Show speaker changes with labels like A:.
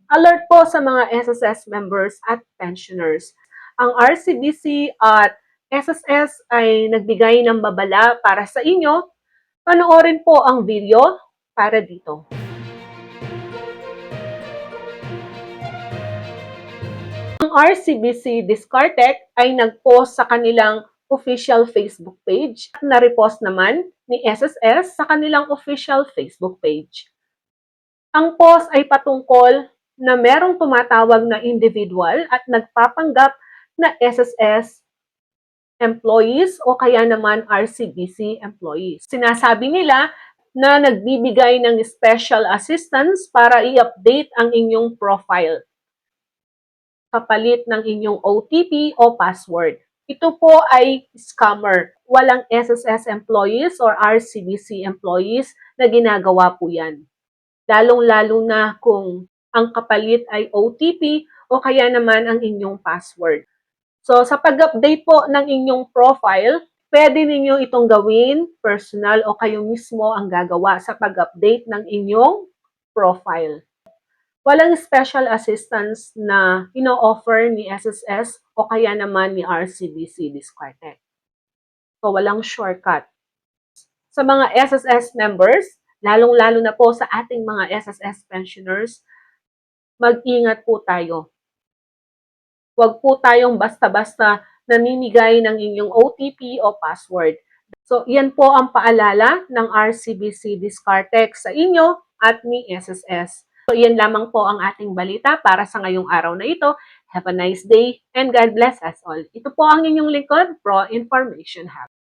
A: Alert po sa mga SSS members at pensioners. Ang RCBC at SSS ay nagbigay ng babala para sa inyo. Panoorin po ang video para dito. Ang RCBC Discartec ay nag-post sa kanilang official Facebook page at na-repost naman ni SSS sa kanilang official Facebook page. Ang post ay patungkol na merong tumatawag na individual at nagpapanggap na SSS employees o kaya naman RCBC employees. Sinasabi nila na nagbibigay ng special assistance para i-update ang inyong profile kapalit ng inyong OTP o password. Ito po ay scammer. Walang SSS employees or RCBC employees na ginagawa po yan. Lalong-lalo na kung ang kapalit ay OTP o kaya naman ang inyong password. So, sa pag-update po ng inyong profile, pwede ninyo itong gawin personal o kayo mismo ang gagawa sa pag-update ng inyong profile. Walang special assistance na ino-offer ni SSS o kaya naman ni RCBC Discartec. So, walang shortcut. Sa mga SSS members, lalong-lalo na po sa ating mga SSS pensioners, mag-ingat po tayo. Huwag po tayong basta-basta namimigay ng inyong OTP o password. So, yan po ang paalala ng RCBC Discartec sa inyo at ni SSS. So, yan lamang po ang ating balita para sa ngayong araw na ito. Have a nice day and God bless us all. Ito po ang inyong lingkod, Pro Information Hub.